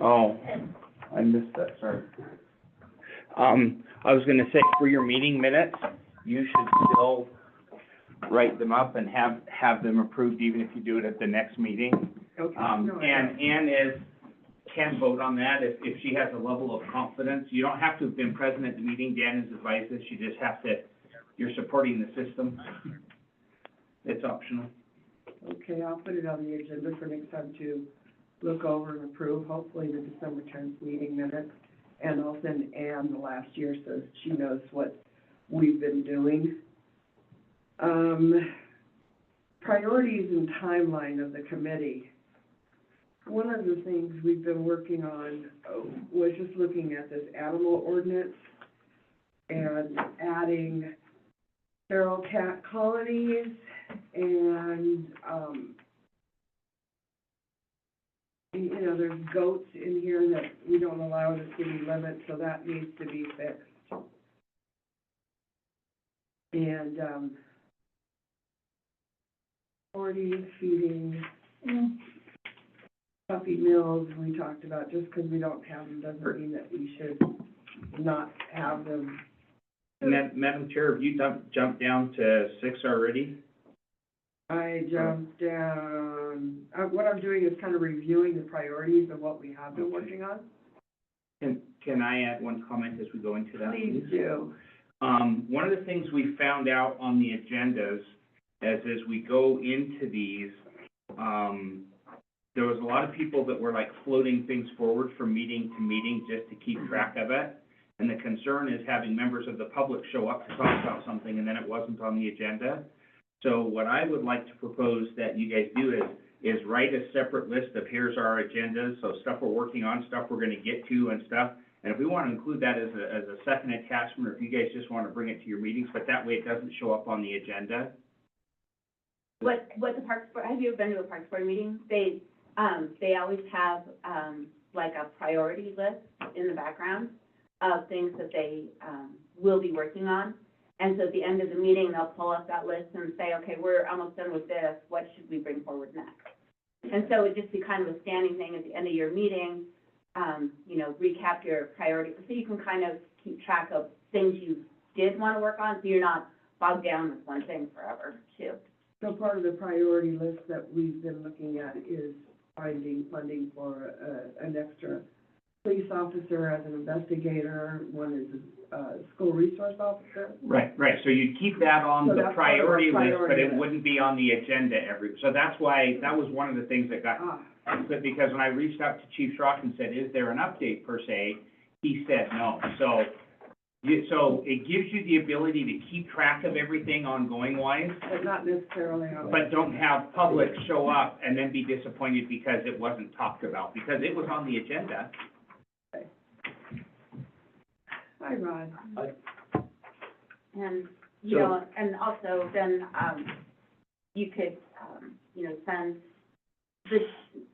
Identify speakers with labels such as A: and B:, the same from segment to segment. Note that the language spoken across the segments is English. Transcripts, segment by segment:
A: Oh, I missed that, sorry. I was gonna say, for your meeting minutes, you should still write them up and have them approved, even if you do it at the next meeting.
B: Okay.
A: And Ann can vote on that if she has a level of confidence. You don't have to have been present at the meeting. Dan has advised this. You just have to, you're supporting the system. It's optional.
B: Okay, I'll put it on the agenda for next time to look over and approve, hopefully the December 10th meeting minutes. And I'll send Ann the last year so she knows what we've been doing. Priorities and timeline of the committee. One of the things we've been working on was just looking at this animal ordinance and adding feral cat colonies and, you know, there's goats in here that we don't allow in the city limits, so that needs to be fixed. And, boarding, feeding, puppy mills, we talked about, just because we don't have them doesn't mean that we should not have them.
A: And then, Madam Chair, have you jumped down to 6 already?
B: I jumped down, what I'm doing is kind of reviewing the priorities of what we have been working on.
A: Can I add one comment as we go into that, please?
B: Please do.
A: One of the things we found out on the agendas as we go into these, there was a lot of people that were like floating things forward from meeting to meeting just to keep track of it. And the concern is having members of the public show up to talk about something and then it wasn't on the agenda. So what I would like to propose that you guys do is write a separate list of here's our agendas, so stuff we're working on, stuff we're gonna get to and stuff. And if we want to include that as a second attachment, or if you guys just want to bring it to your meetings, but that way it doesn't show up on the agenda.
C: What the Parks Board, have you ever been to a Parks Board meeting? They always have, like a priority list in the background of things that they, will be working on. And so at the end of the meeting, they'll pull up that list and say, okay, we're almost done with this, what should we bring forward next? And so it'd just be kind of a standing thing at the end of your meeting, you know, recap your priorities, so you can kind of keep track of things you did want to work on, so you're not bogged down with one thing forever, too.
B: So part of the priority list that we've been looking at is finding funding for an extra police officer as an investigator, one is a school resource officer.
A: Right. So you'd keep that on
B: So
A: the
B: that's part of our
A: priority list, but
B: priority
A: it
B: list.
A: wouldn't be on the agenda so that's why, that was one of the things that got, but because when I reached out to Chief Schrock and said, is there an update per se, he said no. So it gives you the ability to keep track of everything ongoing wise,
B: But not necessarily on.
A: but don't have public show up and then be disappointed because it wasn't talked about, because it was on the agenda.
B: Hi, Rod.
C: And, you know, and also then, you could, you know, send the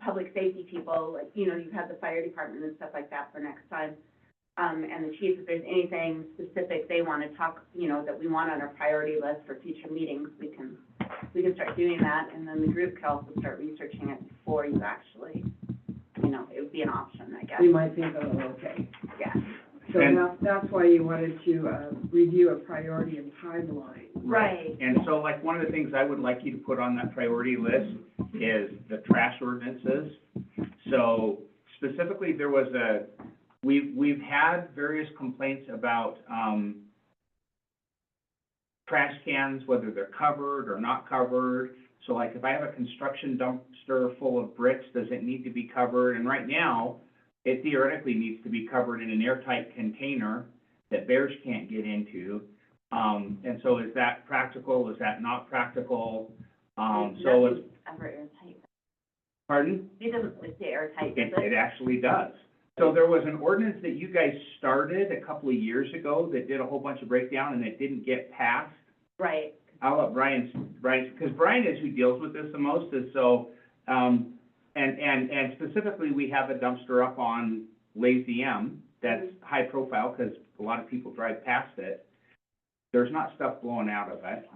C: public safety people, like, you know, you have the fire department and stuff like that for next time. And the chief, if there's anything specific they want to talk, you know, that we want on our priority list for future meetings, we can start doing that, and then the group can also start researching it before you actually, you know, it would be an option, I guess.
B: We might think, oh, okay.
C: Yeah.
B: So
A: And-
B: that's why you wanted to review a priority and timeline.
C: Right.
A: And so like one of the things I would like you to put on that priority list is the trash ordinances. So specifically, there was we've had various complaints about, trash cans, whether they're covered or not covered. So like if I have a construction dumpster full of bricks, does it need to be covered? And right now, it theoretically needs to be covered in an airtight container that bears can't get into. And so is that practical? Is that not practical? So it's,
C: Ever airtight.
A: pardon?
C: It doesn't really say airtight, does
A: It actually does. So there was an ordinance that you guys started a couple of years ago that did a whole bunch of breakdown and it didn't get passed.
C: Right.
A: I'll let Brian, because Brian is who deals with this the most, is so, and specifically, we have a dumpster up on Lazy M that's high profile, because a lot of people drive past it. There's not stuff blowing out of it.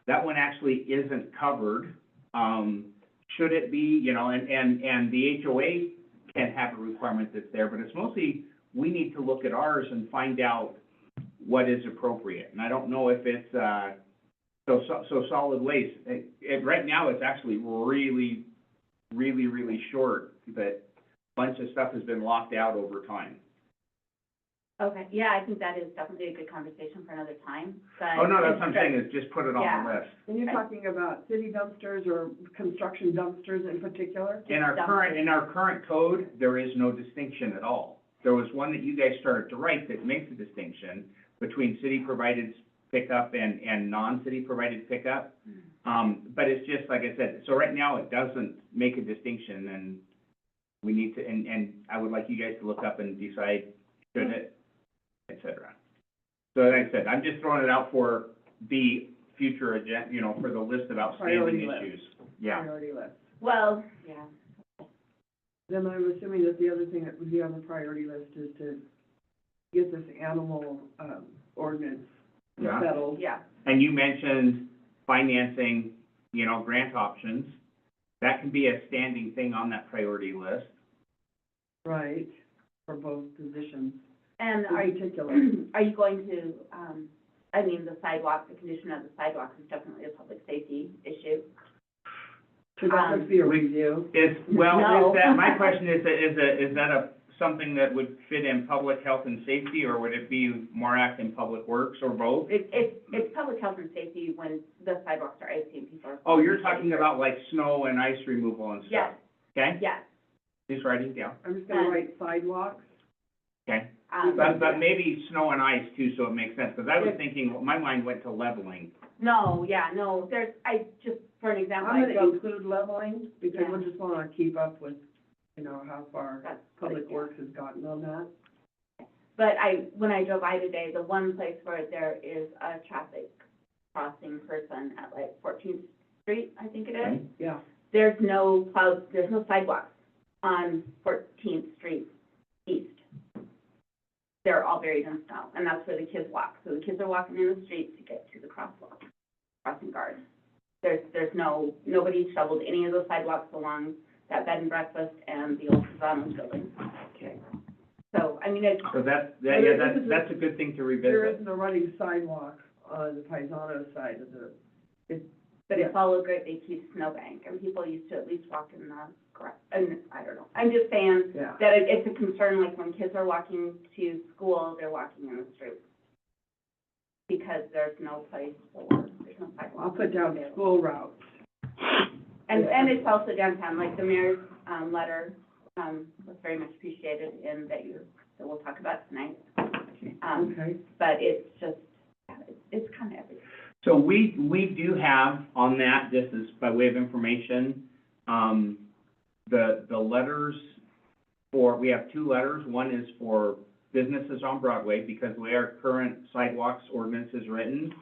A: That one actually isn't covered. Should it be, you know, and the HOA can have a requirement that's there, but it's mostly, we need to look at ours and find out what is appropriate. And I don't know if it's, so solid waste, right now, it's actually really, really, really short, but a bunch of stuff has been locked out over time.
C: Okay, yeah, I think that is definitely a good conversation for another time, but.
A: Oh, no, that's what I'm saying, is just put it on
C: Yeah.
A: the list.
B: And you're talking about city dumpsters or construction dumpsters in particular?
A: In our current code, there is no distinction at all. There was one that you guys started to write that makes a distinction between city-provided pickup and non-city provided pickup. But it's just, like I said, so right now, it doesn't make a distinction, and we need to, and I would like you guys to look up and decide, should it, et cetera. So like I said, I'm just throwing it out for the future agenda, you know, for the list of outstanding
B: Priority list.
A: issues. Yeah.
B: Priority list.
C: Well, yeah,
B: Then I'm assuming that the other thing that would be on the priority list is to get this animal, ordinance
A: Yeah.
B: settled.
C: yeah,
A: And you mentioned financing, you know, grant options. That can be a standing thing on that priority list.
B: Right, for both positions
C: and
B: in
C: are you,
B: particular.
C: are you going to, I mean, the sidewalk, the condition of the sidewalks is definitely a public safety issue.
B: Should that just be a review?
C: No.
A: Is that, my question is that something that would fit in public health and safety, or would it be more act in public works, or both?
C: It's public health and safety when the sidewalks are icy and people are.
A: Oh, you're talking about like snow and ice removal and
C: Yes,
A: stuff? Okay,
C: yes.
A: just writing down,
B: I'm just gonna write sidewalks.
A: okay?
C: Um,
A: But maybe snow and ice too, so it makes sense, because I was thinking, my mind went to leveling.
C: no, yeah, no, there's, just, for an example,
B: I'm
C: I
B: gonna
C: think,
B: include leveling, because
C: Yeah.
B: we'll just wanna keep up with, you know, how far
C: That's
B: Public
C: good, yeah.
B: Works has gotten on that.
C: but when I drove by today, the one place where there is a traffic crossing person at like 14th Street, I think it is.
A: Okay.
B: Yeah,
C: There's no sidewalks on 14th Street East. They're all buried in snow, and that's where the kids walk. So the kids are walking in the street to get to the crossing guard. Nobody shoveled any of those sidewalks along that bed and breakfast and the old Casanos building.
B: okay.
C: So, I mean, it's,
A: So that's a good thing to
B: There
A: revisit.
B: isn't a running sidewalk on the Paisano side of the,
C: but it's all a great big huge snowbank, and people used to at least walk in the grass, and I don't know. I'm just saying
B: yeah.
C: that it's a concern, like when kids are walking to school, they're walking in the street. Because there's no place there's no sidewalk.
B: I'll put down school routes.
C: And it's also downtown, like the mayor's, letter, was very much appreciated in that we'll talk about tonight.
B: Okay.
C: But it's just, it's kind of everything.
A: So we do have on that, just as by way of information, the letters we have two letters. One is for businesses on Broadway, because the way our current sidewalks ordinance is written,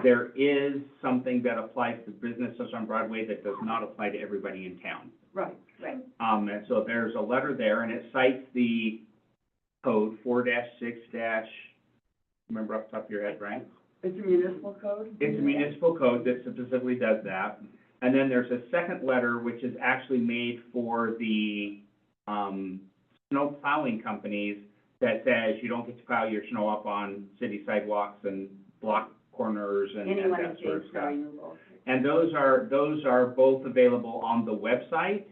A: there is something that applies to businesses on Broadway that does not apply to everybody in town.
B: Right.
C: Right.
A: And so there's a letter there, and it cites the code 4-6-, remember off the top of your head, Brian?
B: It's a municipal code?
A: It's a municipal code that specifically does that. And then there's a second letter, which is actually made for the, snow plowing companies, that says you don't get to plow your snow up on city sidewalks and block corners and
C: Anyone
A: that
C: is
A: sort of
C: doing snow
A: stuff.
C: removal.
A: And those are both available on the website.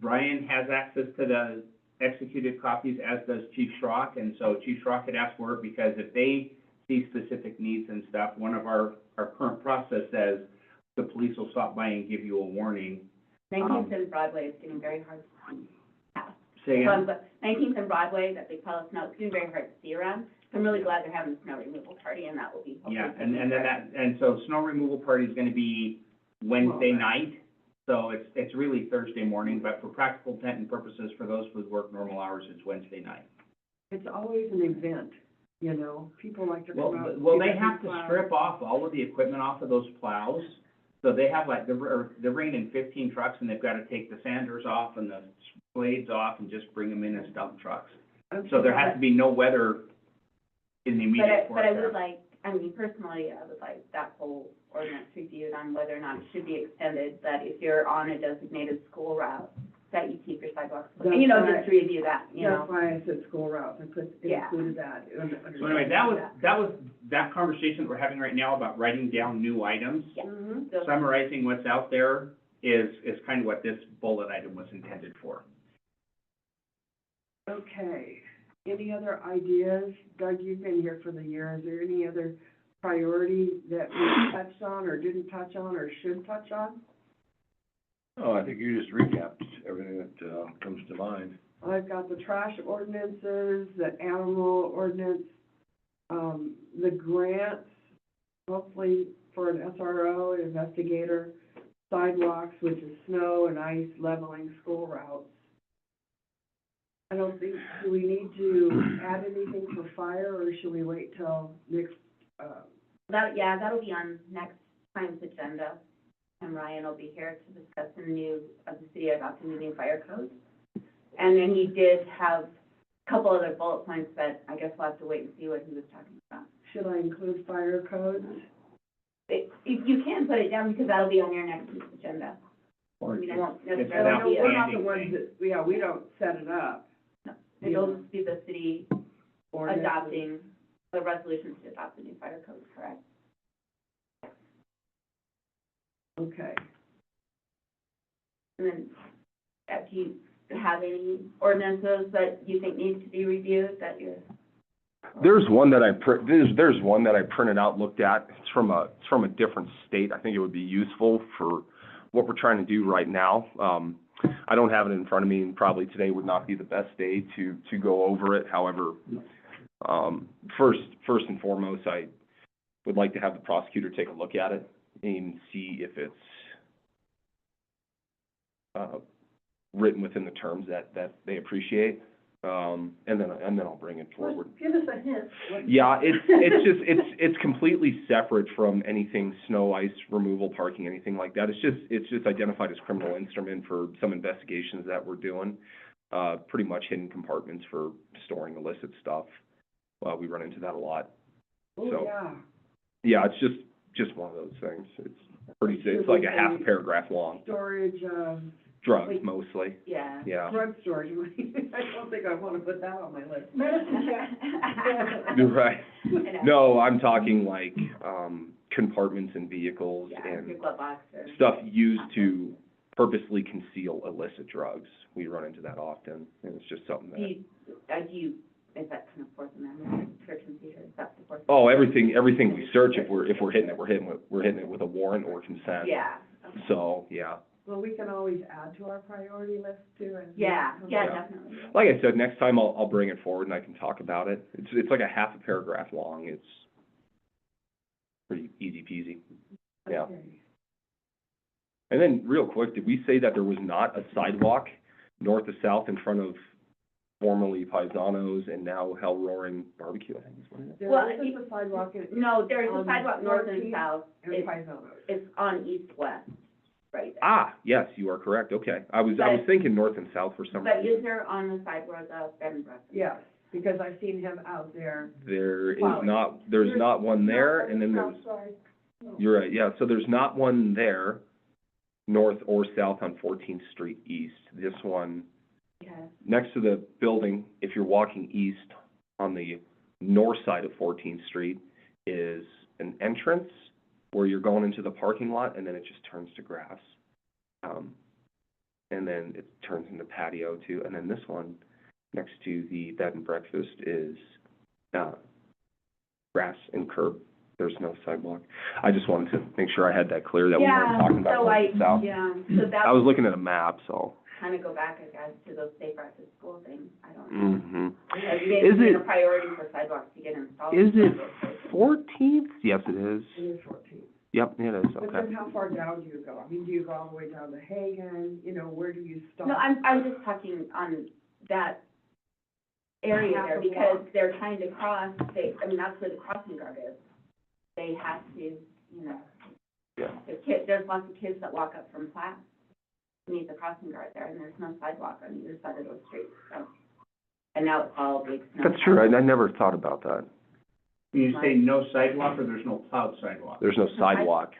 A: Brian has access to the executed copies, as does Chief Schrock, and so Chief Schrock had asked for it because if they see specific needs and stuff, one of our current process says the police will stop by and give you a warning.
C: 19th and Broadway is getting very hard to pass.
A: Say again?
C: 19th and Broadway, that big pile of snow, it's getting very hard to see around. So I'm really glad they're having a snow removal party, and that will be.
A: Yeah, and then so snow removal party is gonna be Wednesday night, so it's really Thursday morning, but for practical intent and purposes, for those who work normal hours, it's Wednesday night.
B: It's always an event, you know, people like to come out.
A: Well, they
B: see
A: have
B: the
A: to
B: plow.
A: strip off all of the equipment off of those plows, so they have like, they're bringing in 15 trucks, and they've gotta take the sanders off and the blades off and just bring them in as dump trucks. So there has to be no weather in the immediate
C: But I
A: forecast.
C: would like, I mean, personally, I would like that whole ordinance reviewed on whether or not it should be extended, that if you're on a designated school route, that you keep your sidewalks,
B: That's
C: you know,
B: right.
C: just to review that, you know.
B: That's why I said school routes, I
C: Yeah.
B: included that.
A: So anyway, that conversation that we're having right now about writing down new items,
C: Yeah.
B: Mhm.
C: So,
A: summarizing what's out there is kind of what this bullet item was intended for.
B: Okay, any other ideas? Doug, you've been here for the year, is there any other priority that we touched on, or didn't touch on, or should touch on?
D: Oh, I think you just recapped everything that, comes to mind.
B: I've got the trash ordinances, the animal ordinance, the grants, hopefully for an SRO, an investigator, sidewalks, which is snow and ice leveling, school routes. I don't think, do we need to add anything for fire, or should we wait till next,
C: that'll be on next time's agenda, and Ryan will be here to discuss the new, the city adopting the new fire code. And then he did have a couple other bullet points that I guess we'll have to wait and see what he was talking about.
B: should I include fire codes?
C: If you can put it down, because that'll be on your next week's agenda. I mean, it won't
A: It's an
B: And I know
C: necessarily be
B: we're not the
A: outstanding
B: ones
A: thing.
B: that, yeah, we don't set it up.
C: it'll just be the city
B: Ordinances.
C: adopting, the resolution to adopt the new fire code, correct?
B: Okay.
C: And then, do you have any ordinances that you think need to be reviewed, that you're?
E: There's one that there's one that I printed out, looked at. It's from a different state. I think it would be useful for what we're trying to do right now. I don't have it in front of me, and probably today would not be the best day to go over it. However, first and foremost, I would like to have the prosecutor take a look at it and see if it's written within the terms that they appreciate. And then I'll bring it forward.
B: Give us a hint.
E: Yeah, it's completely separate from anything snow, ice removal, parking, anything like that. It's just identified as criminal instrument for some investigations that we're doing. Pretty much hidden compartments for storing illicit stuff. We run into that a lot.
B: Oh,
E: So-
B: yeah.
E: Yeah, it's just one of those things. It's like a half paragraph long.
B: Storage,
E: Drugs mostly,
C: Yeah.
E: yeah.
B: drug storage, I don't think I wanna put that on my list.
E: You're right.
C: I know.
E: No, I'm talking like, compartments in vehicles
C: Yeah,
E: and
C: your glove box or.
E: stuff used to purposely conceal illicit drugs. We run into that often, and it's just something that,
C: Is that kind of Fourth Amendment, search and seizure, is that the Fourth?
E: oh, everything we search, if we're hitting it, we're hitting it with a warrant or consent.
C: Yeah. Okay.
E: So, yeah.
B: Well, we can always add to our priority list too, and.
C: Yeah,
E: Yeah.
C: definitely.
E: Like I said, next time I'll bring it forward and I can talk about it. It's like a half a paragraph long. It's pretty easy peasy. Yeah.
B: Okay.
E: And then, real quick, did we say that there was not a sidewalk north to south in front of formerly Paisanos and now Hell Roaring Barbecue, I think is what it is?
C: Well,
B: There isn't a sidewalk in,
C: No, there's a
B: On
C: sidewalk north and
B: 14th
C: south,
B: in
C: it's,
B: Paisanos.
C: it's on east-west, right there.
E: Ah, yes, you are correct, okay. I was
C: But-
E: thinking north and south for some
C: But
E: reason.
C: is there on the side where the bed and breakfast?
B: Yes, because I've seen him out there.
E: There is
B: Plowing.
E: not, there's not one there, and then there's, you're right, yeah, so there's not one there, north or south on 14th Street East. This one,
C: Okay.
E: next to the building, if you're walking east on the north side of 14th Street, is an entrance where you're going into the parking lot, and then it just turns to grass. And then it turns into patio too, and then this one, next to the bed and breakfast, is, grass and curb. There's no sidewalk. I just wanted to make sure I had that clear, that we weren't talking about north and south.
C: So that
E: I was
C: would
E: looking at a map, so.
C: kind of go back, I guess, to those safe routes to school things, I don't know.
E: Mm-hmm.
C: Because
E: Is
C: it's been
E: it-
C: a priority for sidewalks to get installed.
E: Is it
C: in those places.
E: 14th? Yes, it is.
B: It is 14.
E: Yep, it is,
B: But
E: okay.
B: then how far down do you go? I mean, do you go all the way down to Hagan, where do you stop?
C: No, I'm just talking on that area
B: Half
C: there,
B: a
C: because
B: block.
C: they're trying to cross, that's where the crossing guard is. They have to,
E: Yeah.
C: there's lots of kids that walk up from class, meet the crossing guard there, and there's no sidewalk on either side of those streets, so. And now it's all big snow.
E: That's true, I never thought about that.
A: You say no sidewalk, or there's no plowed sidewalk?
E: There's no sidewalk.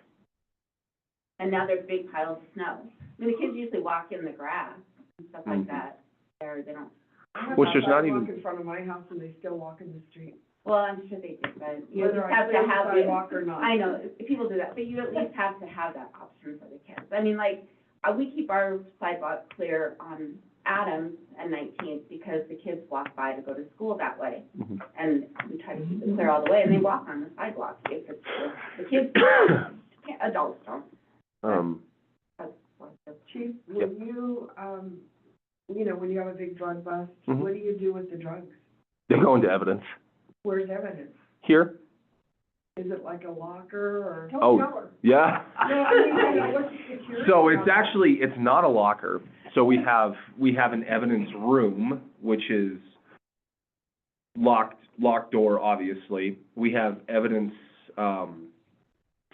C: And now there's big piles of snow. I mean, the kids usually walk in the grass, and stuff like
E: Mhm.
C: that, they don't,
B: I have
E: Which
B: a
E: there's not
B: sidewalk
E: even-
B: in front of my house and they still walk in the street,
C: well, I'm sure they do, but you
B: whether
C: just
B: I
C: have
B: clear
C: to
B: the
C: have
B: sidewalk or not.
C: I know, people do that, but you at least have to have that option for the kids. I mean, like, we keep our sidewalk clear on Adams and 19th because the kids walk by to go to school that way.
E: Mhm.
C: And we try to keep it clear all the way, and they walk on the sidewalk if it's, if the kids, adults don't. That's what the-
B: Chief,
E: Yep.
B: when you, you know, when you have a big drug bust,
E: Mhm.
B: what do you do with the drugs?
E: They go into evidence.
B: Where's evidence?
E: Here?
B: Is it like a locker or?
E: Oh, yeah.
B: No, I mean, what's the security?
E: So it's
B: on that?
E: actually, it's not a locker. So we have an evidence room, which is locked door, obviously. We have evidence,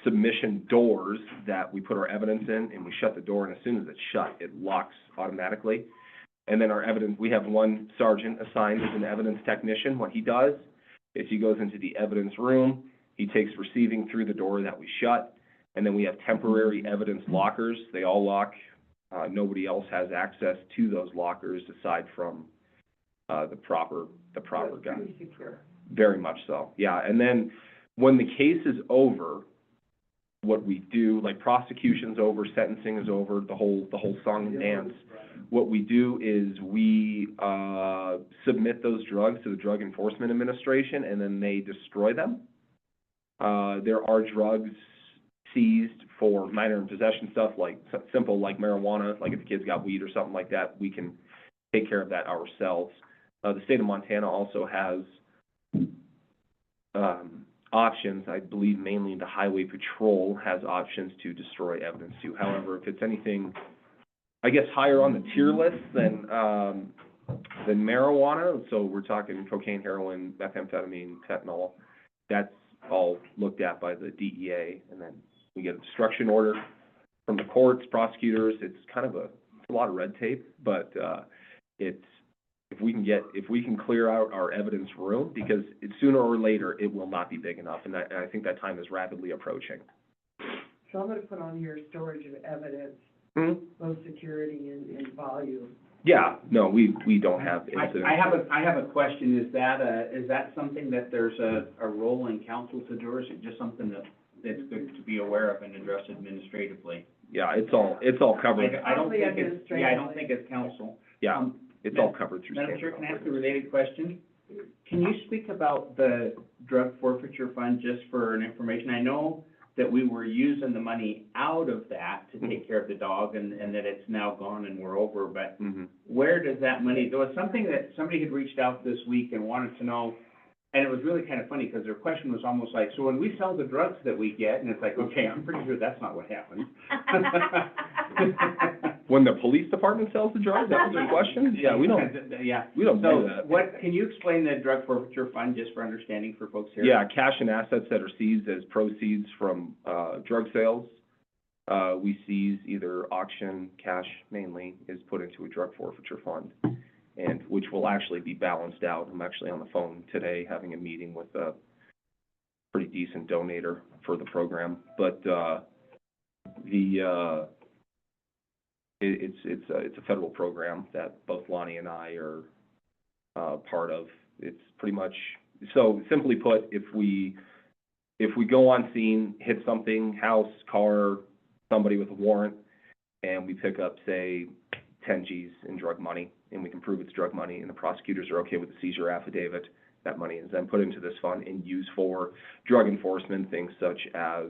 E: submission doors that we put our evidence in, and we shut the door, and as soon as it's shut, it locks automatically. And then our evidence, we have one sergeant assigned as an evidence technician. What he does is he goes into the evidence room, he takes receiving through the door that we shut, and then we have temporary evidence lockers. They all lock. Nobody else has access to those lockers aside from, the proper
B: That's
E: guy.
B: pretty secure.
E: Very much so, yeah. And then when the case is over, what we do, like prosecution's over, sentencing is over, the whole song and dance. What we do is we, submit those drugs to the Drug Enforcement Administration, and then they destroy them. There are drugs seized for minor in possession stuff, like simple like marijuana, like if the kid's got weed or something like that, we can take care of that ourselves. The state of Montana also has, options, I believe mainly the Highway Patrol has options to destroy evidence too. However, if it's anything, I guess, higher on the tier list than marijuana, so we're talking cocaine, heroin, methamphetamine, fentanyl, that's all looked at by the DEA, and then we get a destruction order from the courts, prosecutors. It's kind of a lot of red tape, but, if we can clear out our evidence room, because sooner or later, it will not be big enough, and I think that time is rapidly approaching.
B: So I'm gonna put on here storage of evidence,
E: Hmm?
B: both security and volume.
E: Yeah, no, we don't have incidents.
A: I have a question, is that something that there's a role in council to do, or is it just something that's good to be aware of and address administratively?
E: Yeah, it's all covered.
A: I don't
B: Probably
A: think it's, yeah, I don't
B: administratively.
A: think it's council.
E: Yeah, it's all covered through
A: Madam
E: standard
A: Chair, can I ask a
E: operating.
A: related question? Can you speak about the drug forfeiture fund just for an information? I know that we were using the money out of that to take care of the dog and that it's now gone and we're over, but
E: Mhm.
A: where does that money, there was something that somebody had reached out this week and wanted to know, and it was really kind of funny, because their question was almost like, so when we sell the drugs that we get, and it's like, okay, I'm pretty sure that's not what happens.
E: When the police department sells the drugs, that was the question? Yeah, we don't
A: Yeah.
E: do
A: So
E: that.
A: can you explain the drug forfeiture fund, just for understanding for folks here?
E: Yeah, cash and assets that are seized as proceeds from, drug sales. We seize either auction, cash mainly, is put into a drug forfeiture fund, and which will actually be balanced out. I'm actually on the phone today having a meeting with a pretty decent donator for the program, but, it's a federal program that both Lonnie and I are, part of. It's pretty much, so simply put, if we go on scene, hit something, house, car, somebody with a warrant, and we pick up, say, 10 Gs in drug money, and we can prove it's drug money, and the prosecutors are okay with the seizure affidavit, that money is then put into this fund and used for drug enforcement, things such as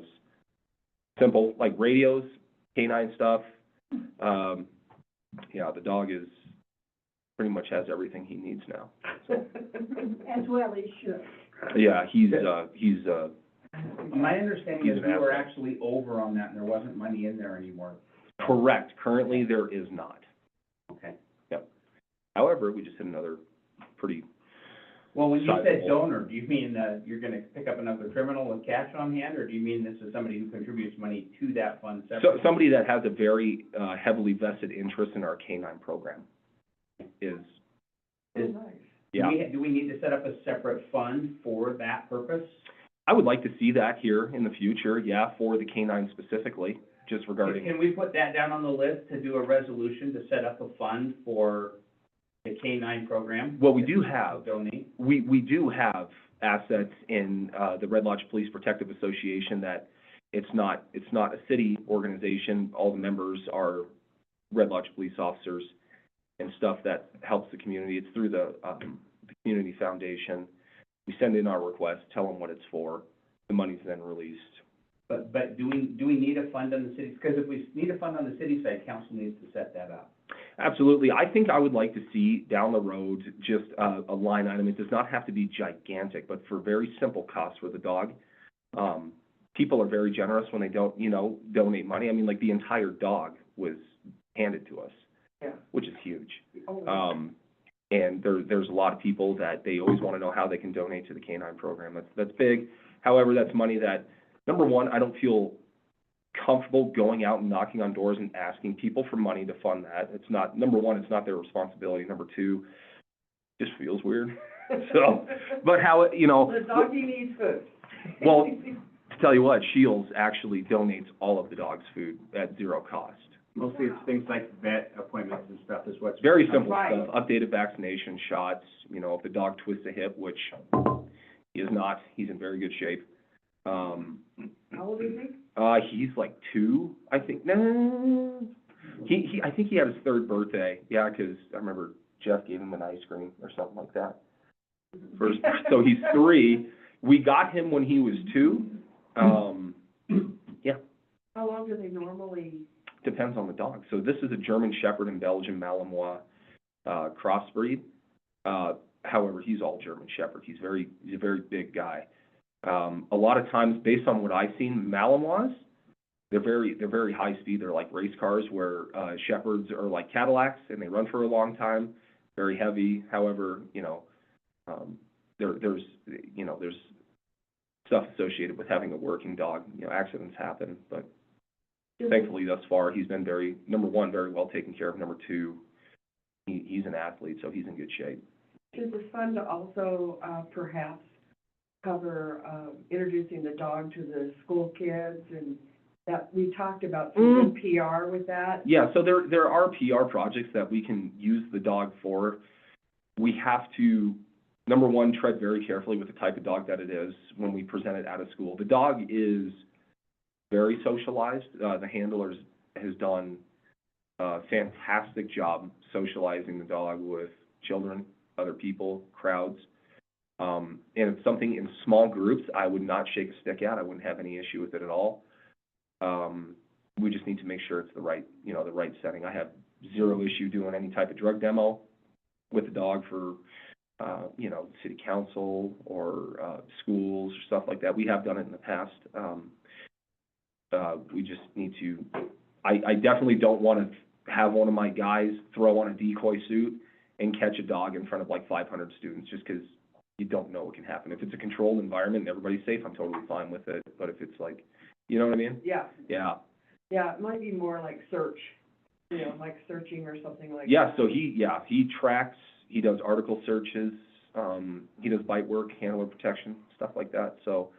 E: simple, like radios, canine stuff. Yeah, the dog is, pretty much has everything he needs now, so.
B: As well he should.
E: Yeah, he's
A: My understanding is
E: He's an
A: we were
E: asset.
A: actually over on that, and there wasn't money in there anymore.
E: correct. Currently, there is not.
A: Okay.
E: However, we just hit another pretty,
A: Well, when you said
E: Sizable.
A: donor, do you mean, you're gonna pick up another criminal with cash on hand, or do you mean this is somebody who contributes money to that fund separately?
E: somebody that has a very, heavily vested interest in our canine program is,
B: Oh, nice.
E: yeah.
A: Do we need to set up a separate fund for that purpose?
E: I would like to see that here in the future, yeah, for the canine specifically. just regarding.
A: Can we put that down on the list to do a resolution to set up a fund for the K-9 program?
E: Well, we do have,
A: Donate.
E: we do have assets in, the Red Lodge Police Protective Association that it's not a city organization. All the members are Red Lodge police officers and stuff that helps the community. It's through the Community Foundation. We send in our request, tell them what it's for. The money's then released.
A: But do we need a fund on the city? Because if we need a fund on the city side, council needs to set that up.
E: Absolutely. I think I would like to see down the road just a line item. It does not have to be gigantic, but for very simple costs for the dog. People are very generous when they don't, donate money. I mean, like the entire dog was handed to us,
B: Yeah.
E: which is huge.
B: Oh,
E: And there's a lot of people that they always want to know how they can donate to the K-9 program. That's big. However, that's money that, number one, I don't feel comfortable going out and knocking on doors and asking people for money to fund that. It's not, number one, it's not their responsibility. Number two, it just feels weird. So, but how,
B: The doggy needs food.
E: Well, to tell you what, Shields actually donates all of the dog's food at zero cost.
A: Mostly it's things like vet appointments and stuff is what's.
E: Very simple
B: Right.
E: stuff, updated vaccination shots, if the dog twists a hip, which he is not, he's in very good shape.
B: How old is he?
E: He's like 2, I think. No, I think he had his 3rd birthday. Yeah, 'cause I remember Jeff gave him an ice cream or something like that. So he's 3. We got him when he was 2. Yeah.
B: How long do they normally?
E: Depends on the dog. So this is a German Shepherd and Belgian Malinois, crossbreed. However, he's all German Shepherd. He's a very big guy. A lot of times, based on what I've seen, Malinois, they're very high speed. They're like race cars, where, Shepherds are like Cadillacs and they run for a long time, very heavy. However, there's stuff associated with having a working dog. Accidents happen, but thankfully, thus far, he's been number one, very well taken care of. Number two, he's an athlete, so he's in good shape.
B: Should this fund also, perhaps cover, introducing the dog to the school kids, and that, we talked about some good PR with that?
E: Yeah, so there are PR projects that we can use the dog for. We have to, number one, tread very carefully with the type of dog that it is when we present it at a school. The dog is very socialized. The handler has done a fantastic job socializing the dog with children, other people, crowds. And it's something in small groups I would not shake a stick at. I wouldn't have any issue with it at all. We just need to make sure it's the right setting. I have zero issue doing any type of drug demo with the dog for, city council or schools or stuff like that. We have done it in the past. We just need to, I definitely don't want to have one of my guys throw on a decoy suit and catch a dog in front of like 500 students, just because you don't know what can happen. If it's a controlled environment and everybody's safe, I'm totally fine with it. But if it's like, you know what I mean?
B: Yeah.
E: Yeah.
B: Yeah, it might be more like search, like searching or something like that.
E: Yeah, so he tracks, he does article searches, he does bite work, handler protection, stuff like that, so,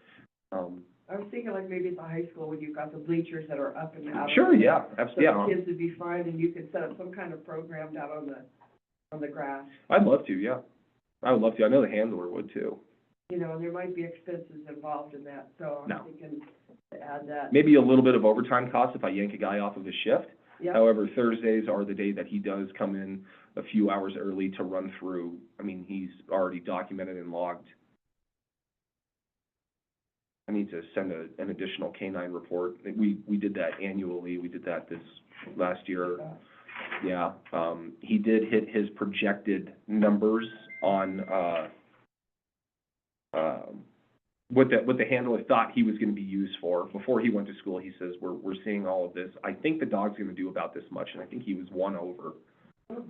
B: I was thinking like maybe at the high school when you've got the bleachers that are up and out.
E: sure, yeah,
B: So
E: absolutely,
B: the
E: yeah.
B: kids would be fine, and you could set up some kind of program down on the grass.
E: I'd love to, yeah. I would love to. I know the handler would too.
B: And there might be expenses involved in that, so
E: No.
B: I'm thinking to add that.
E: Maybe a little bit of overtime cost if I yank a guy off of his shift.
B: Yep.
E: However, Thursdays are the day that he does come in a few hours early to run through. I mean, he's already documented and logged. I need to send an additional K-9 report. We did that annually. We did that this last year. Yeah, he did hit his projected numbers on, what the handler thought he was gonna be used for. Before he went to school, he says, we're seeing all of this. I think the dog's gonna do about this much, and I think he was 1 over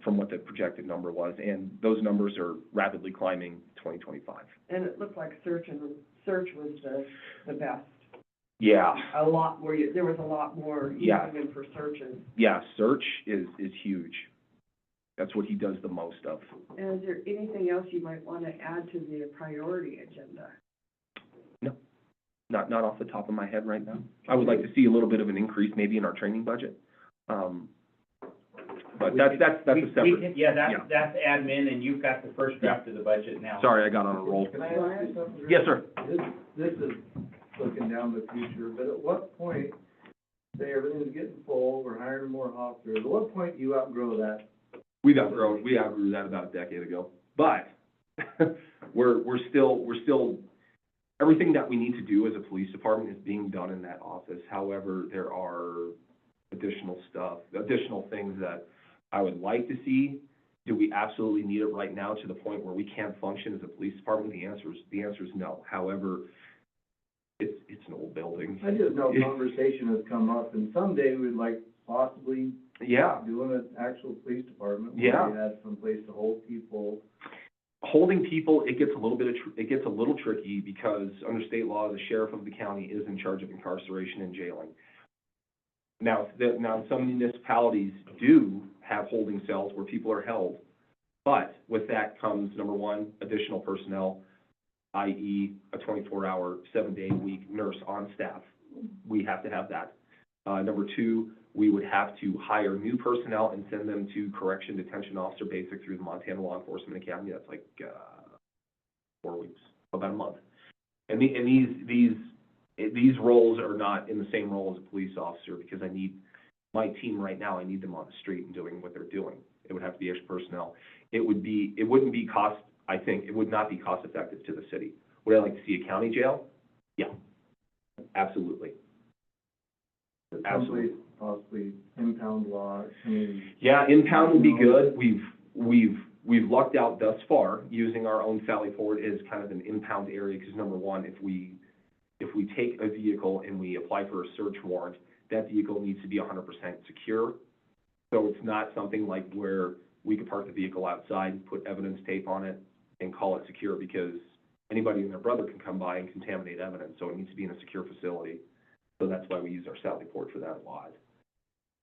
E: from what the projected number was, and those numbers are rapidly climbing 2025.
B: And it looked like search was the best.
E: Yeah,
B: A lot more, there was a lot more
E: Yeah.
B: even for searches.
E: yeah, search is huge. That's what he does the most of.
B: And is there anything else you might want to add to the priority agenda?
E: not off the top of my head right now. I would like to see a little bit of an increase maybe in our training budget. But that's a separate,
A: Yeah,
E: yeah.
A: that's admin, and you've got the first draft of the budget now.
E: sorry, I got on a roll.
D: Can I ask you something?
E: Yes, sir.
D: This is looking down the future, but at what point, say everything's getting full, we're hiring more officers, at what point do you outgrow that?
E: We outgrew that about a decade ago, but we're still, everything that we need to do as a police department is being done in that office. However, there are additional things that I would like to see. Do we absolutely need it right now to the point where we can't function as a police department? The answer is no. However, it's an old building.
D: I just know conversation has come up, and someday we'd like possibly
E: Yeah.
D: doing an actual police department.
E: Yeah.
D: Where we had some place to hold people.
E: Holding people, it gets a little tricky because under state law, the sheriff of the county is in charge of incarceration and jailing. Now, some municipalities do have holding cells where people are held, but with that comes, number one, additional personnel, i.e. a 24-hour, 7-day-a-week nurse on staff. We have to have that. Number two, we would have to hire new personnel and send them to correction detention officer basic through the Montana Law Enforcement Academy. That's like 4 weeks, about a month. And these roles are not in the same role as a police officer, because I need my team right now, I need them on the street and doing what they're doing. It would have to be extra personnel. It would not be cost effective to the city. Would I like to see a county jail? Yeah, absolutely. Absolutely.
D: Someplace possibly impound law, community.
E: Yeah, impound would be good. We've lucked out thus far using our own Sally Port as kind of an impound area, because number one, if we take a vehicle and we apply for a search warrant, that vehicle needs to be 100% secure. So it's not something like where we could park the vehicle outside, put evidence tape on it, and call it secure, because anybody and their brother can come by and contaminate evidence. So it needs to be in a secure facility. So that's why we use our Sally Port for that a lot,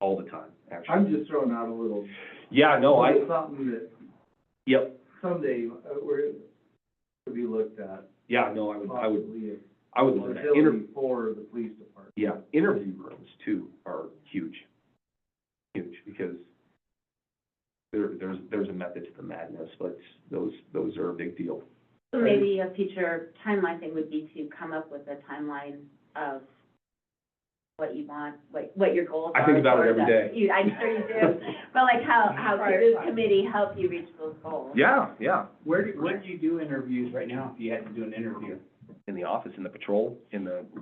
E: all the time, actually.
D: I'm just throwing out a little.
E: Yeah, no,
D: Something that
E: yep,
D: someday, to be looked at.
E: yeah, no, I would
D: Possibly
E: love
D: a
E: that.
D: facility for the police department.
E: Yeah, interview rooms too are huge, because there's a method to the madness, but those are a big deal.
C: So maybe a future timeline thing would be to come up with a timeline of what you want, what your goals are.
E: I think about it
C: for
E: every
C: the-
E: day.
C: I'm sure you do, but like how could this committee help you reach those goals?
E: Yeah,
A: When do you do interviews right now, if you had to do an interview?
E: in the office, in the patrol,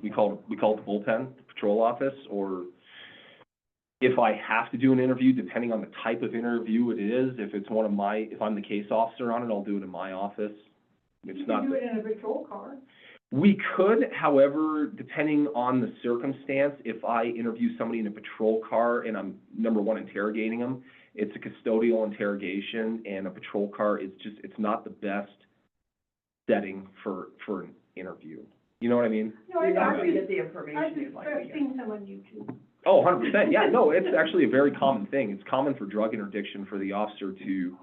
E: we call it the bullpen, the patrol office, or if I have to do an interview, depending on the type of interview it is, if I'm the case officer on it, I'll do it in my office. It's not.
B: You can do it in a patrol car.
E: We could, however, depending on the circumstance, if I interview somebody in a patrol car and I'm, number one, interrogating them, it's a custodial interrogation, and a patrol car is just, it's not the best setting for an interview. You know what I mean?
B: No, I actually get the information you'd like to get.
C: some on YouTube.
E: Oh, 100%, yeah, no, it's actually a very common thing. It's common for drug interdiction for the officer to,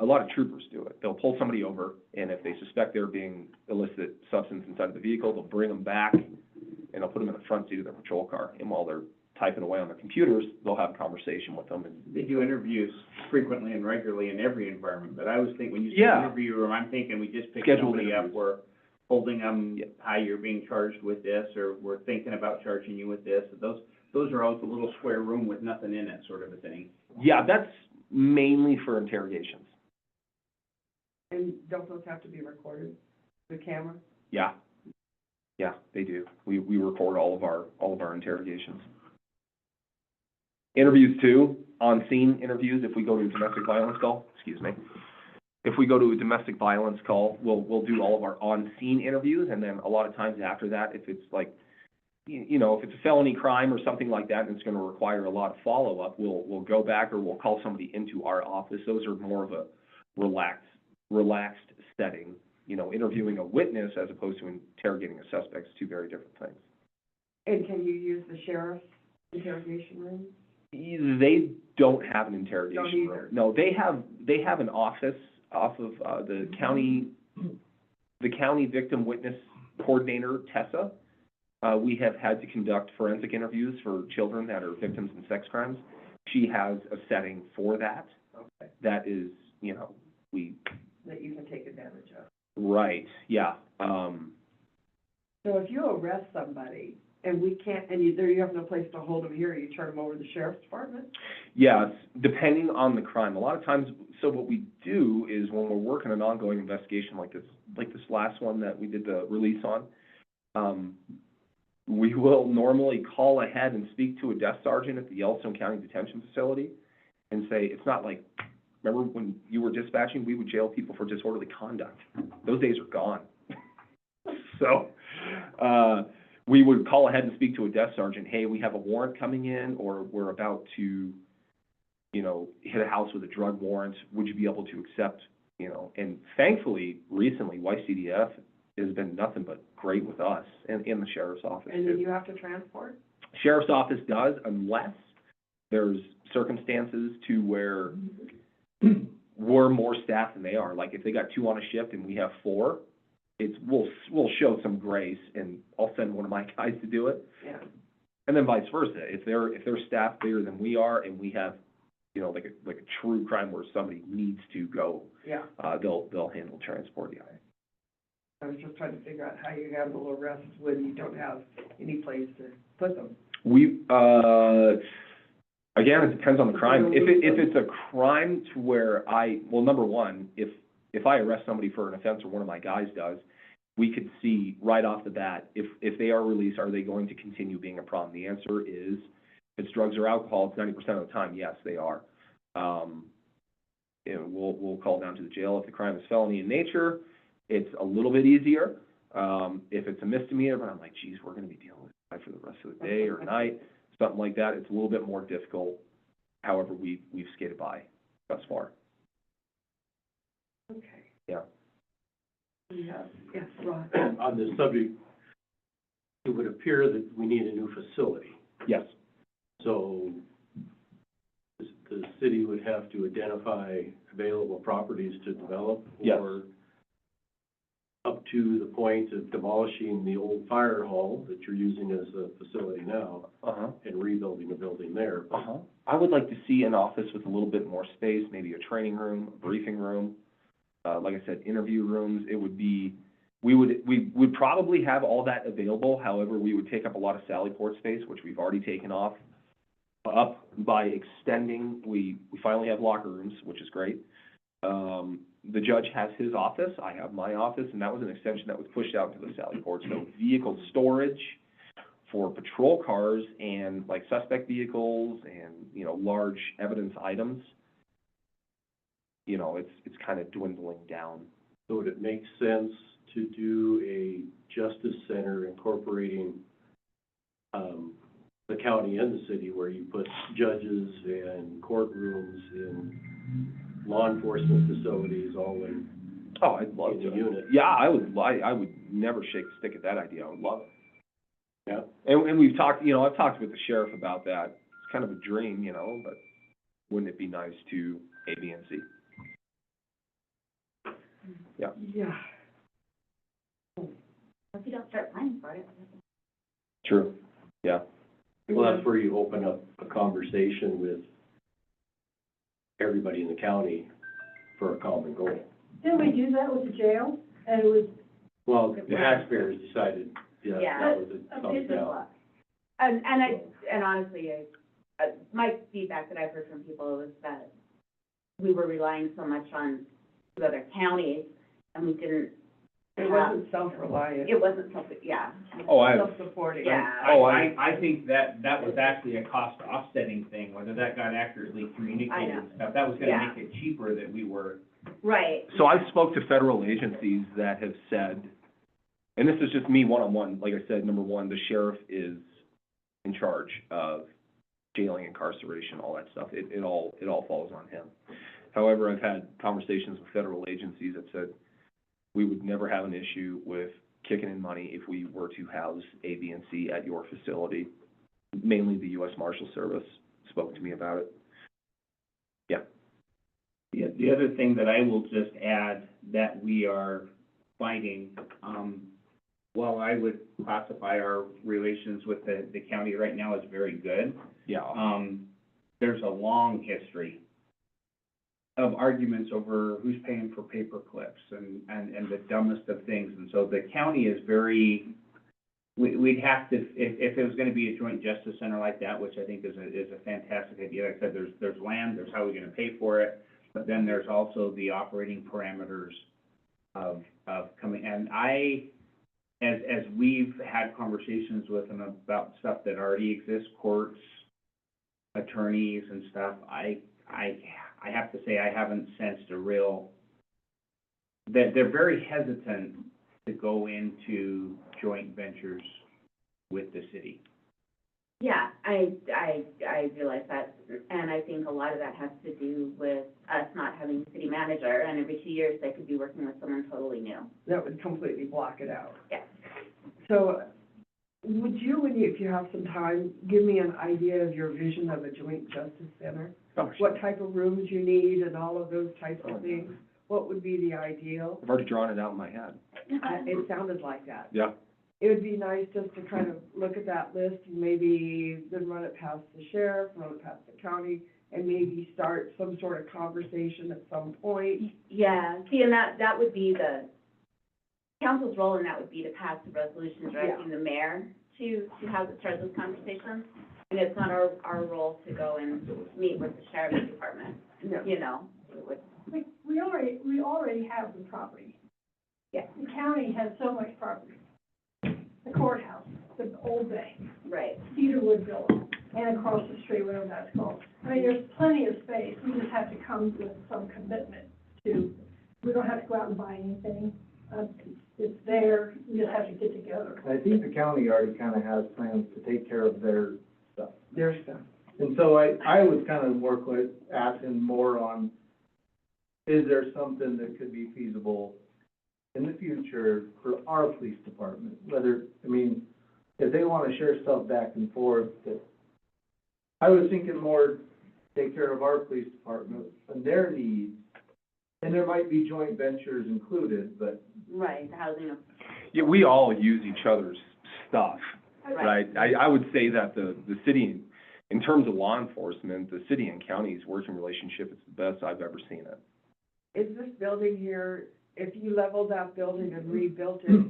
E: a lot of troopers do it. They'll pull somebody over, and if they suspect there being illicit substance inside the vehicle, they'll bring them back, and they'll put them in the front seat of their patrol car. And while they're typing away on their computers, they'll have a conversation with them. And
A: They do interviews frequently and regularly in every environment, but I was thinking, when you say
E: Yeah.
A: interview room, I'm thinking we just pick
E: Scheduled
A: somebody up,
E: interviews.
A: we're holding them,
E: Yeah.
A: hi, you're being charged with this, or we're thinking about charging you with this. Those are always a little square room with nothing in it, sort of a thing.
E: yeah, that's mainly for interrogations.
B: And don't those have to be recorded, the camera?
E: Yeah, they do. We record all of our interrogations. Interviews too, on-scene interviews, if we go to a domestic violence call, If we go to a domestic violence call, we'll do all of our on-scene interviews, and then a lot of times after that, if it's like, you know, if it's a felony crime or something like that, and it's gonna require a lot of follow-up, we'll go back, or we'll call somebody into our office. Those are more of a relaxed setting. You know, interviewing a witness as opposed to interrogating a suspect is two very different things.
B: And can you use the sheriff's interrogation room?
E: They don't have an interrogation
B: Don't
E: room.
B: either.
E: No, they have an office off of the county victim witness coordinator, Tessa, we have had to conduct forensic interviews for children that are victims in sex crimes. She has a setting for that.
B: Okay,
E: That is, you know,
B: that you can take advantage of.
E: right, yeah.
B: So if you arrest somebody and we can't, and you have no place to hold them here, you turn them over to the sheriff's department?
E: Yes, depending on the crime. A lot of times, so what we do is when we're working an ongoing investigation like this last one that we did the release on, we will normally call ahead and speak to a desk sergeant at the Yellowstone County Detention Facility and say, it's not like, remember when you were dispatching, we would jail people for disorderly conduct. Those days are gone. So, we would call ahead and speak to a desk sergeant, hey, we have a warrant coming in, or we're about to, you know, hit a house with a drug warrant, would you be able to accept, you know, and thankfully, recently, YCDF has been nothing but great with us, and in the sheriff's office
B: And then
E: too.
B: you have to transport?
E: Sheriff's office does, unless there's circumstances to where we're more staffed than they are, like if they got 2 on a shift and we have 4, we'll show some grace, and I'll send one of my guys to do it.
B: Yeah.
E: And then vice versa, if they're staffed bigger than we are, and we have, you know, like a true crime where somebody needs to go,
B: Yeah.
E: they'll handle transport, yeah.
B: I was just trying to figure out how you handle arrests when you don't have any place to put them.
E: We, again, it depends on the crime. If it's a crime to where well, number one, if I arrest somebody for an offense or one of my guys does, we could see right off the bat, if they are released, are they going to continue being a problem? The answer is, if it's drugs or alcohol, it's 90% of the time, yes, they are. And we'll call down to the jail. If the crime is felony in nature, it's a little bit easier. If it's a misdemeanor, but I'm like, geez, we're gonna be dealing with that for the rest of the day or night, something like that, it's a little bit more difficult. However, we've skated by thus far.
B: Okay.
E: Yeah.
B: Yes, Ron.
F: On this subject, it would appear that we need a new facility.
E: Yes.
F: So the city would have to identify available properties to develop?
E: Yes.
F: Or up to the point of demolishing the old fire hall that you're using as a facility now
E: Uh-huh.
F: and rebuilding a building there?
E: Uh-huh. I would like to see an office with a little bit more space, maybe a training room, a briefing room, like I said, interview rooms. It would be, we would probably have all that available. However, we would take up a lot of Sally Port space, which we've already taken up by extending. We finally have locker rooms, which is great. The judge has his office, I have my office, and that was an extension that was pushed out to the Sally Port. So vehicle storage for patrol cars and like suspect vehicles and, you know, large evidence items, you know, it's kind of dwindling down.
F: So would it make sense to do a justice center incorporating, the county and the city, where you put judges and courtrooms and law enforcement facilities all in
E: Oh, I'd love
F: the
E: to.
F: unit?
E: Yeah, I would never shake a stick at that idea. I would love it.
F: Yeah.
E: And we've talked, you know, I've talked with the sheriff about that. It's kind of a dream, you know, but wouldn't it be nice to A, B, and C? Yeah.
B: Yeah.
C: If you don't start planning for it.
E: True. Yeah.
F: Well, that's where you open up a conversation with everybody in the county for a common goal.
G: Didn't we do that with the jail? And it was,
F: Well, the taxpayers decided,
C: Yeah.
F: that was a
C: It's
F: thumbs
C: just a
F: down.
C: lot. And honestly, my feedback that I've heard from people was that we were relying so much on the other counties, and we didn't
B: It wasn't self-reliant.
C: it wasn't something, yeah.
E: Oh, I,
B: Self-supporting.
C: Yeah.
A: I think that was actually a cost offsetting thing, whether that got accurately
C: I
A: communicated
C: know.
A: and stuff. That was gonna
C: Yeah.
A: make it cheaper that we were,
C: Right.
E: so I've spoke to federal agencies that have said, and this is just me one-on-one, like I said, number one, the sheriff is in charge of jailing, incarceration, all that stuff. It all falls on him. However, I've had conversations with federal agencies that said, we would never have an issue with kicking in money if we were to house A, B, and C at your facility. Mainly the U.S. Marshal Service spoke to me about it. Yeah.
A: the other thing that I will just add that we are fighting, while I would classify our relations with the county right now as very good,
E: Yeah.
A: there's a long history of arguments over who's paying for paper clips and the dumbest of things. And so the county is very, we'd have to, if it was gonna be a joint justice center like that, which I think is a fantastic idea. Like I said, there's land, there's how we're gonna pay for it, but then there's also the operating parameters of coming. And as we've had conversations with them about stuff that already exists, courts, attorneys and stuff, I have to say, I haven't sensed a real, that they're very hesitant to go into joint ventures with the city.
C: Yeah, I realize that, and I think a lot of that has to do with us not having a city manager, and every 2 years they could be working with someone totally new.
B: That would completely block it out.
C: Yeah.
B: So would you, if you have some time, give me an idea of your vision of a joint justice center?
E: Oh,
B: What type of rooms you need and all of those types of things? What would be the ideal?
E: I've already drawn it out in my head.
B: It sounded like that.
E: Yeah.
B: It would be nice just to kind of look at that list and maybe then run it past the sheriff, run it past the county, and maybe start some sort of conversation at some point.
C: Yeah, see, and that would be the council's role, and that would be to pass the resolution directing the mayor to start those conversations. And it's not our role to go and meet with the sheriff's department,
B: No.
C: you know, it would,
G: We already have the property.
C: yeah,
G: The county has so much property. The courthouse, the old bank,
C: right.
G: Cedarwood Building, and across the street, whatever that's called. I mean, there's plenty of space. We just have to come with some commitment to, we don't have to go out and buy anything. It's there, we just have to get together.
D: I think the county already kind of has plans to take care of their stuff.
B: There's stuff.
D: And so I was kind of more asking more on, is there something that could be feasible in the future for our police department? Whether, I mean, if they want to share stuff back and forth, that, I was thinking more take care of our police department and their needs. And there might be joint ventures included, but
C: Right, the housing,
E: Yeah, we all use each other's stuff,
C: right.
E: right? I would say that the city, in terms of law enforcement, the city and county's working relationship is the best I've ever seen it.
B: Is this building here, if you leveled that building and rebuilt it,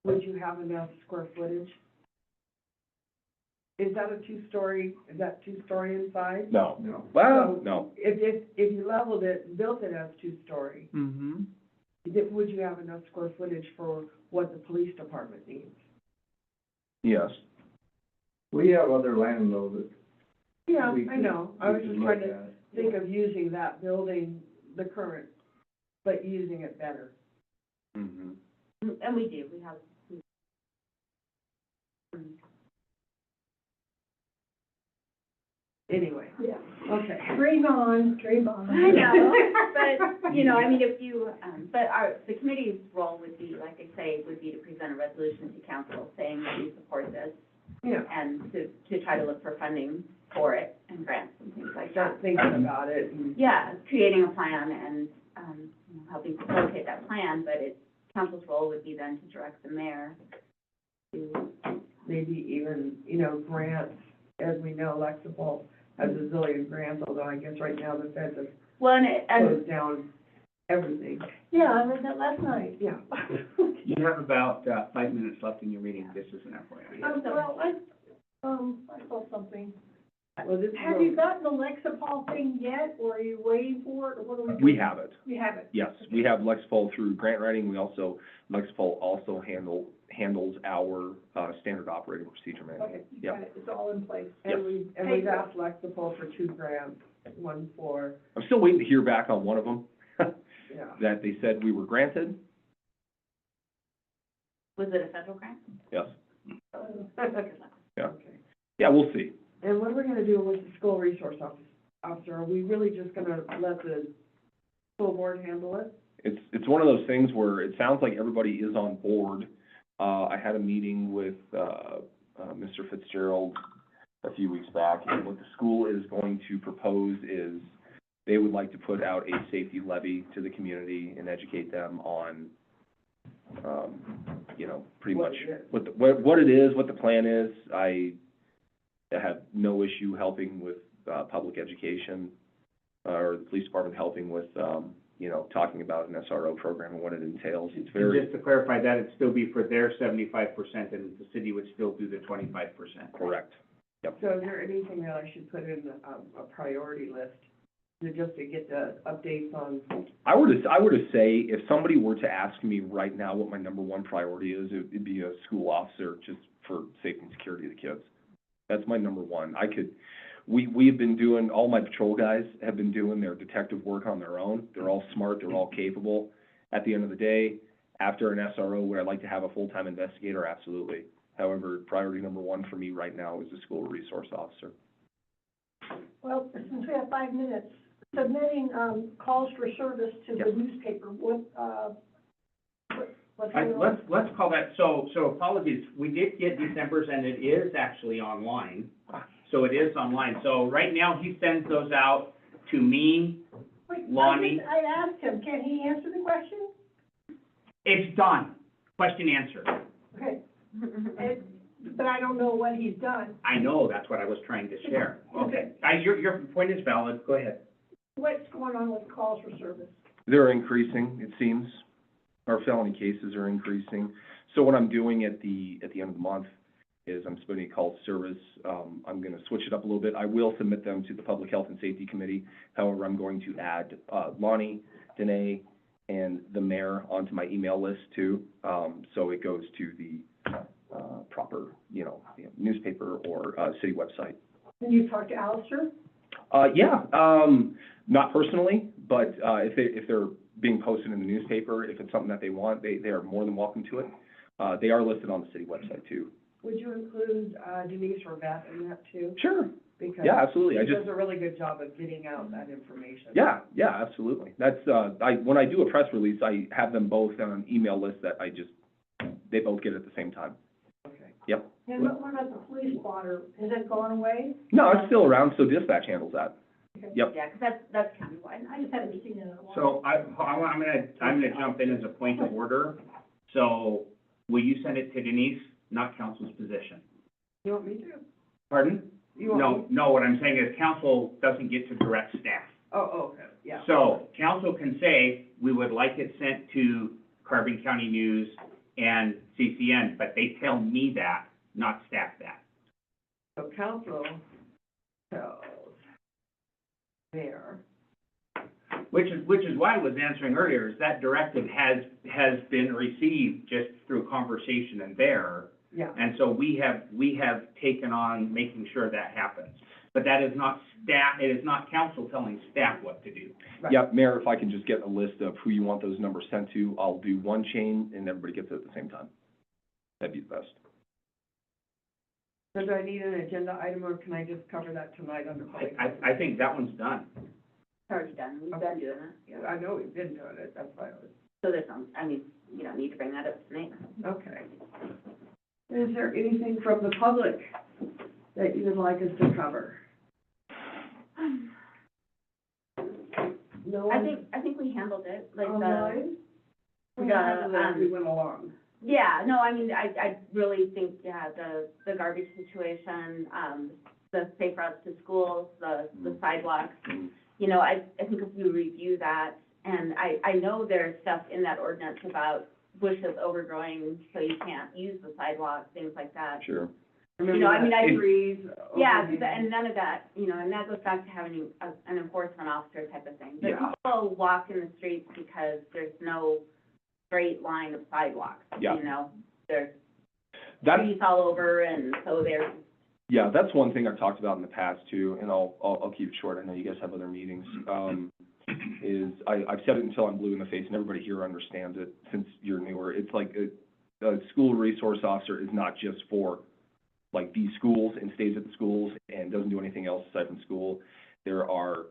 B: would you have enough square footage? Is that two-story inside?
E: No.
D: no.
E: Well,
B: So,
E: no.
B: If you leveled it and built it as two-story,
E: Mm-hmm.
B: would you have enough square footage for what the police department needs?
E: Yes.
D: We have other land though that
B: Yeah,
D: we
B: I
D: could-
B: know, I was
D: we
B: just
D: could
B: trying
D: look
B: to
D: at.
B: think of using that building, the current, but using it better.
E: Mm-hmm.
C: And we do, we have,
B: Anyway,
G: Yeah.
B: okay.
G: Dream on, dream on.
C: I know, but, you know, I mean, if you, but the committee's role would be, like I say, would be to present a resolution to council saying that we support this
B: Yeah,
C: and to try to look for funding for it and grants and things like that.
B: start thinking about it and,
C: Yeah, creating a plan and, you know, helping facilitate that plan, but council's role would be then to direct the mayor to,
B: maybe even, grants, as we know, Lexipol has a zillion grants, although I guess right now the feds have
C: well, and
B: closed down everything.
G: Yeah, I read that last night.
B: Yeah.
A: You have about 5 minutes left in your meeting, this is an FYI.
G: Well, I saw something.
B: Well, this is
G: Have you gotten the Lexipol thing yet, or are you waiting for it, or what are we doing?
E: We have it.
G: You have it?
E: Yes, we have Lexipol through grant writing. Lexipol also handles our standard operating procedure manual.
G: Okay, you
E: Yeah.
G: got it, it's all in place.
B: And we've asked Lexipol for 2 grants, one for,
E: I'm still waiting to hear back on one of them,
B: yeah.
E: that they said we were granted.
C: was it a federal grant?
E: Yes. Yeah.
B: Okay.
E: Yeah, we'll see.
B: And what are we gonna do with the school resource officer? Are we really just gonna let the school board handle it?
E: It's one of those things where it sounds like everybody is on board. I had a meeting with, Mr. Fitzgerald a few weeks back, and what the school is going to propose is they would like to put out a safety levy to the community and educate them on, you know, pretty
B: What
E: much
B: it is.
E: what it is, what the plan is. I have no issue helping with, public education, or the police department helping with, you know, talking about an SRO program and what it entails. It's
A: And
E: very
A: just to clarify, that'd still be for their 75%, and the city would still do the 25%.
E: correct.
B: So is there anything that I should put in a priority list, just to get the updates on?
E: I were to say, if somebody were to ask me right now what my number one priority is, it'd be a school officer, just for safety and security of the kids. That's my number one. We've been doing, all my patrol guys have been doing their detective work on their own. They're all smart, they're all capable. At the end of the day, after an SRO, would I like to have a full-time investigator? Absolutely. However, priority number one for me right now is a school resource officer.
G: Well, since we have 5 minutes, submitting, calls for service to the
E: Yep.
G: newspaper, what's
A: Let's call that, so apologies, we did get December's, and it is actually online. So it is online. So right now, he sends those out to me.
G: Wait,
A: Lonnie?
G: I asked him, can he answer the question?
A: It's done. Question answered.
G: Okay, but I don't know what he's done.
A: I know, that's what I was trying to share.
G: Okay.
A: Your point is valid. Go ahead.
G: What's going on with calls for service?
E: They're increasing, it seems. Our felony cases are increasing. So what I'm doing at the end of the month is I'm submitting a call to service. I'm gonna switch it up a little bit. I will submit them to the Public Health and Safety Committee. However, I'm going to add, Lonnie, Danae, and the mayor onto my email list too. So it goes to the, proper, newspaper or, city website.
G: And you talked to Alistair?
E: Yeah, not personally, but, if they're being posted in the newspaper, if it's something that they want, they are more than welcome to it. They are listed on the city website too.
B: Would you include Denise or Beth in that too?
E: Sure.
B: Because
E: Yeah, absolutely.
B: she does a really good job of getting out that information.
E: Yeah, absolutely. That's, when I do a press release, I have them both on an email list that they both get at the same time.
B: Okay.
E: Yep.
G: And what about the police spotter? Has that gone away?
E: No, it's still around, so dispatch handles that. Yep.
C: Yeah, because that's countywide.
G: I just haven't seen it in a while.
A: So I'm gonna jump in as a point of order. So will you send it to Denise, not council's position?
B: You want me to?
A: Pardon?
B: You want me?
A: No, what I'm saying is council doesn't get to direct staff.
B: Oh, okay, yeah.
A: So council can say, we would like it sent to Carbon County News and CCN, but they tell me that, not staff that.
B: So council tells mayor.
A: Which is why I was answering earlier, is that directive has been received just through conversation and there.
B: Yeah.
A: And so we have taken on making sure that happens. But that is not staff, it is not council telling staff what to do.
B: Right.
E: Yep, Mayor, if I can just get a list of who you want those numbers sent to, I'll do one chain and everybody gets it at the same time. That'd be the best.
B: So do I need an agenda item, or can I just cover that tonight under public?
A: I think that one's done.
C: It's already done, we've been doing it.
B: Yeah, I know we've been doing it, that's why I was,
C: So there's some, you don't need to bring that up tonight.
B: okay. Is there anything from the public that you would like us to cover? No
C: I
B: one
C: think we handled it, like
B: online? We
C: the,
B: handled it as we went along.
C: yeah, no, I really think, yeah, the garbage situation, the safe routes to schools, the sidewalks, I think if we review that, and I know there's stuff in that ordinance about bushes overgrowing, so you can't use the sidewalk, things like that.
E: Sure.
B: Remember
C: I mean,
B: that
C: I-
B: trees
C: Yeah,
B: overhang?
C: and none of that, and that goes back to having an enforcement officer type of thing. But
E: Yeah.
C: people walk in the streets because there's no straight line of sidewalks,
E: Yeah.
C: There's
E: That's,
C: trees all over, and so there's,
E: yeah, that's one thing I've talked about in the past too, and I'll keep it short. I know you guys have other meetings. Is I've said it until I'm blue in the face, and everybody here understands it since you're newer. It's like a school resource officer is not just for like these schools and stays at the schools and doesn't do anything else aside from school. There are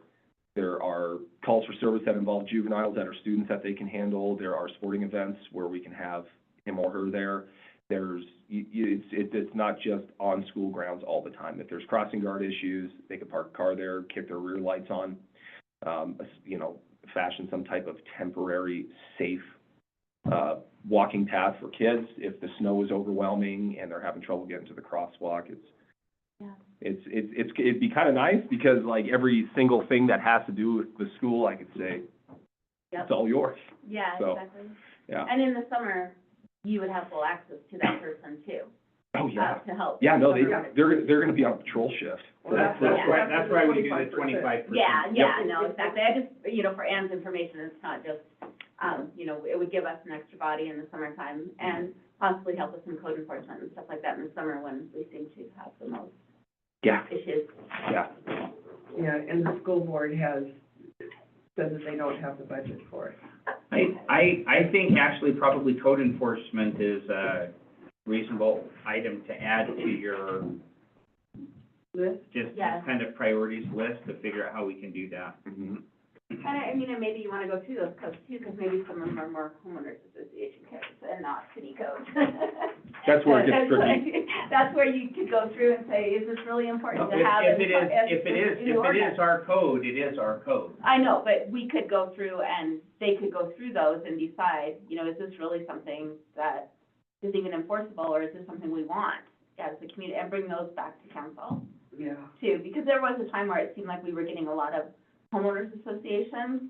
E: calls for service that involve juveniles that are students that they can handle. There are sporting events where we can have him or her there. It's not just on school grounds all the time. If there's crossing guard issues, they could park a car there, kick their rear lights on, fashion some type of temporary safe walking path for kids. If the snow is overwhelming and they're having trouble getting to the crosswalk, it'd be kind of nice, because like every single thing that has to do with the school, I could say,
C: Yep.
E: it's all yours.
C: Yeah,
E: So,
C: exactly.
E: Yeah.
C: And in the summer, you would have full access to that person too,
E: Oh, yeah.
C: to help.
E: Yeah, no,
C: Summer.
E: they're gonna be on patrol shift.
B: Well,
A: That's why we do the 25%.
C: Yeah, no, exactly. I just, for Ann's information, it's not just, it would give us an extra body in the summertime and possibly help us in code enforcement and stuff like that in the summer when we seem to have the most
E: Yeah,
C: issues.
E: yeah.
B: Yeah, and the school board has said that they don't have the budget for it.
A: I think actually probably code enforcement is a reasonable item to add to your
B: List?
A: just
C: Yeah.
A: kind of priorities list to figure out how we can do that.
E: Mhm.
C: And maybe you wanna go through those codes too, because maybe some of them are more homeowners association codes and not city codes.
E: That's where it gets tricky.
C: That's where you could go through and say, is this really important to have?
A: If
C: in
A: it
C: new ordinance?
A: is our code, it is our code.
C: I know, but we could go through and they could go through those and decide, is this really something that is even enforceable, or is this something we want as a community, and bring those back to council
B: Yeah.
C: too, because there was a time where it seemed like we were getting a lot of homeowners associations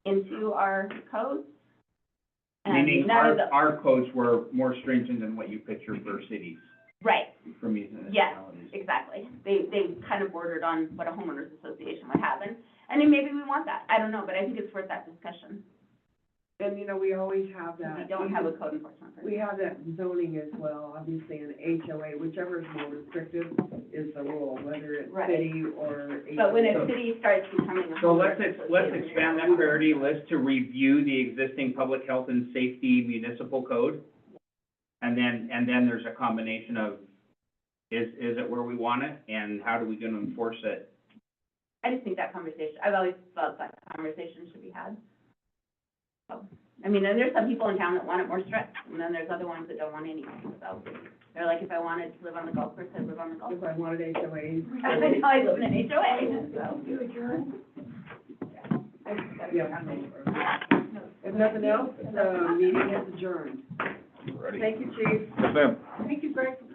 C: into our codes. And
A: Meaning
C: none of the,
A: our codes were more stringent than what you picture for cities,
C: right,
A: for municipalities.
C: exactly. They kind of bordered on what a homeowners association would have, and then maybe we want that, I don't know, but I think it's worth that discussion.
B: And, we always have that.
C: We don't have a code enforcement person.
B: We have that in zoning as well, obviously in HOA, whichever is more restrictive is the rule, whether it's
C: Right.
B: city or HOA.
C: But when a city starts becoming a
A: So
C: homeowners
A: let's
C: association,
A: expand that priority list to review the existing public health and safety municipal code. And then there's a combination of, is it where we want it, and how do we gonna enforce it?
C: I just think that conversation, I've always felt that conversation should be had. So, and there's some people in town that want it more strict, and then there's other ones that don't want any, so. They're like, if I wanted to live on the golf course, I'd live on the golf
B: If
C: course.
B: I wanted HOAs.
C: I know, I live in an HOA, so.
G: You adjourn?
B: Yeah. If nothing else, the meeting is adjourned.
E: Ready?
B: Thank you, chief.
E: Yes, ma'am.
G: Thank you, Greg, for coming.